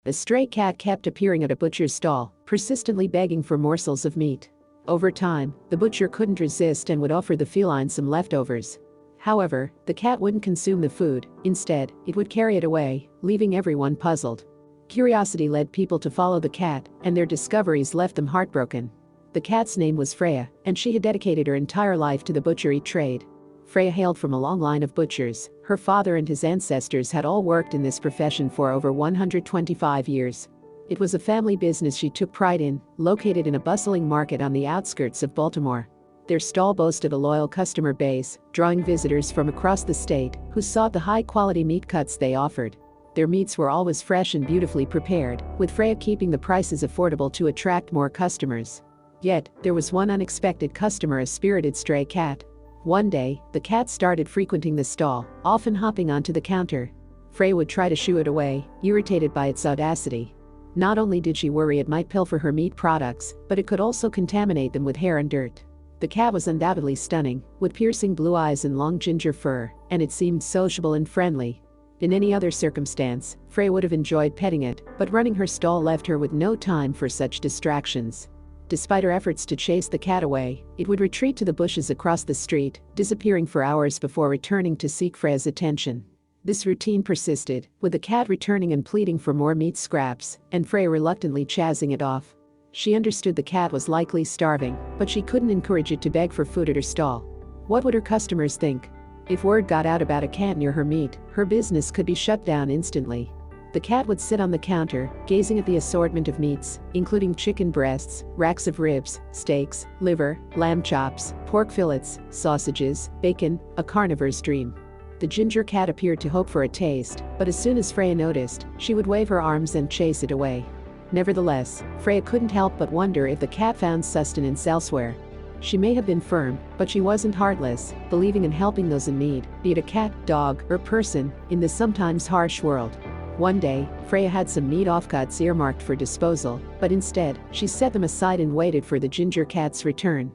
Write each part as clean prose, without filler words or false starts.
A stray cat kept appearing at a butcher's stall, persistently begging for morsels of meat. Over time, the butcher couldn't resist and would offer the feline some leftovers. However, the cat wouldn't consume the food. Instead, it would carry it away, leaving everyone puzzled. Curiosity led people to follow the cat, and their discoveries left them heartbroken. The cat's name was Freya, and she had dedicated her entire life to the butchery trade. Freya hailed from a long line of butchers. Her father and his ancestors had all worked in this profession for over 125 years. It was a family business she took pride in, located in a bustling market on the outskirts of Baltimore. Their stall boasted a loyal customer base, drawing visitors from across the state who sought the high-quality meat cuts they offered. Their meats were always fresh and beautifully prepared, with Freya keeping the prices affordable to attract more customers. Yet, there was one unexpected customer: a spirited stray cat. One day, the cat started frequenting the stall, often hopping onto the counter. Freya would try to shoo it away, irritated by its audacity. Not only did she worry it might pilfer her meat products, but it could also contaminate them with hair and dirt. The cat was undoubtedly stunning, with piercing blue eyes and long ginger fur, and it seemed sociable and friendly. In any other circumstance, Freya would have enjoyed petting it, but running her stall left her with no time for such distractions. Despite her efforts to chase the cat away, it would retreat to the bushes across the street, disappearing for hours before returning to seek Freya's attention. This routine persisted, with the cat returning and pleading for more meat scraps, and Freya reluctantly chasing it off. She understood the cat was likely starving, but she couldn't encourage it to beg for food at her stall. What would her customers think? If word got out about a cat near her meat, her business could be shut down instantly. The cat would sit on the counter, gazing at the assortment of meats, including chicken breasts, racks of ribs, steaks, liver, lamb chops, pork fillets, sausages, bacon, a carnivore's dream. The ginger cat appeared to hope for a taste, but as soon as Freya noticed, she would wave her arms and chase it away. Nevertheless, Freya couldn't help but wonder if the cat found sustenance elsewhere. She may have been firm, but she wasn't heartless, believing in helping those in need, be it a cat, dog, or person, in this sometimes harsh world. One day, Freya had some meat offcuts earmarked for disposal, but instead, she set them aside and waited for the ginger cat's return.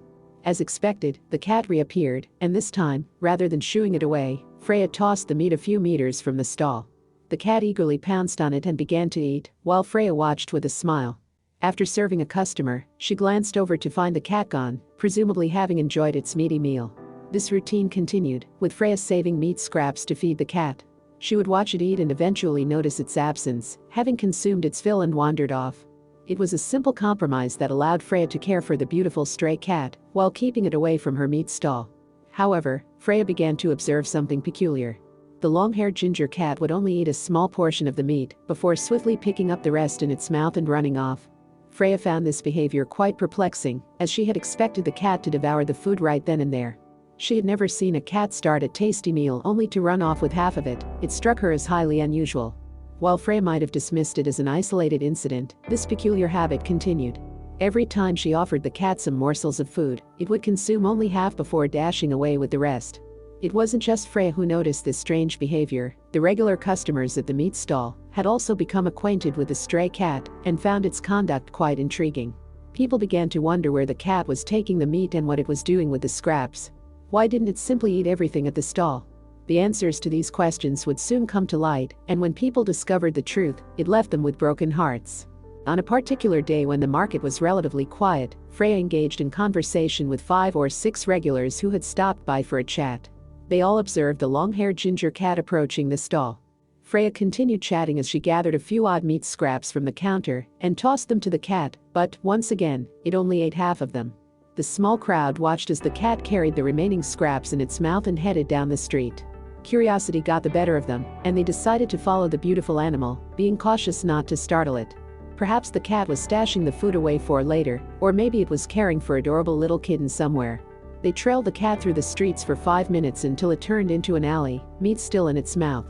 As expected, the cat reappeared, and this time, rather than shooing it away, Freya tossed the meat a few meters from the stall. The cat eagerly pounced on it and began to eat, while Freya watched with a smile. After serving a customer, she glanced over to find the cat gone, presumably having enjoyed its meaty meal. This routine continued, with Freya saving meat scraps to feed the cat. She would watch it eat and eventually notice its absence, having consumed its fill and wandered off. It was a simple compromise that allowed Freya to care for the beautiful stray cat, while keeping it away from her meat stall. However, Freya began to observe something peculiar. The long-haired ginger cat would only eat a small portion of the meat, before swiftly picking up the rest in its mouth and running off. Freya found this behavior quite perplexing, as she had expected the cat to devour the food right then and there. She had never seen a cat start a tasty meal only to run off with half of it. It struck her as highly unusual. While Freya might have dismissed it as an isolated incident, this peculiar habit continued. Every time she offered the cat some morsels of food, it would consume only half before dashing away with the rest. It wasn't just Freya who noticed this strange behavior. The regular customers at the meat stall had also become acquainted with the stray cat and found its conduct quite intriguing. People began to wonder where the cat was taking the meat and what it was doing with the scraps. Why didn't it simply eat everything at the stall? The answers to these questions would soon come to light, and when people discovered the truth, it left them with broken hearts. On a particular day when the market was relatively quiet, Freya engaged in conversation with 5 or 6 regulars who had stopped by for a chat. They all observed the long-haired ginger cat approaching the stall. Freya continued chatting as she gathered a few odd meat scraps from the counter and tossed them to the cat, but, once again, it only ate half of them. The small crowd watched as the cat carried the remaining scraps in its mouth and headed down the street. Curiosity got the better of them, and they decided to follow the beautiful animal, being cautious not to startle it. Perhaps the cat was stashing the food away for later, or maybe it was caring for adorable little kitten somewhere. They trailed the cat through the streets for 5 minutes until it turned into an alley, meat still in its mouth.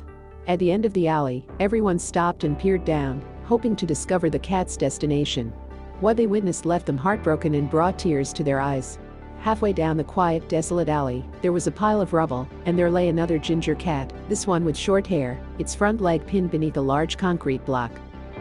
At the end of the alley, everyone stopped and peered down, hoping to discover the cat's destination. What they witnessed left them heartbroken and brought tears to their eyes. Halfway down the quiet, desolate alley, there was a pile of rubble, and there lay another ginger cat, this one with short hair, its front leg pinned beneath a large concrete block.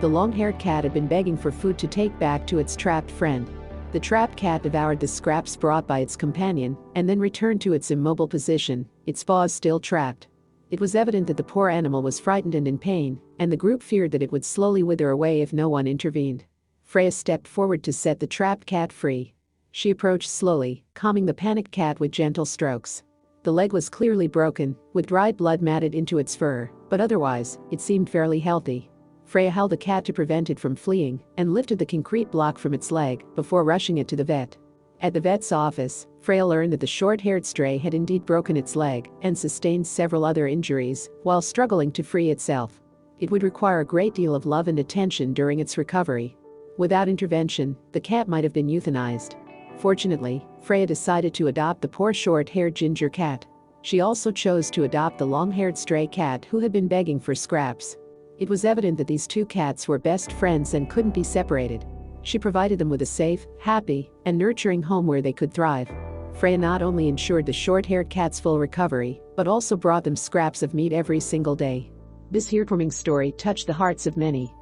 The long-haired cat had been begging for food to take back to its trapped friend. The trapped cat devoured the scraps brought by its companion, and then returned to its immobile position, its paws still trapped. It was evident that the poor animal was frightened and in pain, and the group feared that it would slowly wither away if no one intervened. Freya stepped forward to set the trapped cat free. She approached slowly, calming the panicked cat with gentle strokes. The leg was clearly broken, with dried blood matted into its fur, but otherwise, it seemed fairly healthy. Freya held the cat to prevent it from fleeing and lifted the concrete block from its leg before rushing it to the vet. At the vet's office, Freya learned that the short-haired stray had indeed broken its leg and sustained several other injuries while struggling to free itself. It would require a great deal of love and attention during its recovery. Without intervention, the cat might have been euthanized. Fortunately, Freya decided to adopt the poor short-haired ginger cat. She also chose to adopt the long-haired stray cat who had been begging for scraps. It was evident that these two cats were best friends and couldn't be separated. She provided them with a safe, happy, and nurturing home where they could thrive. Freya not only ensured the short-haired cat's full recovery, but also brought them scraps of meat every single day. This heartwarming story touched the hearts of many.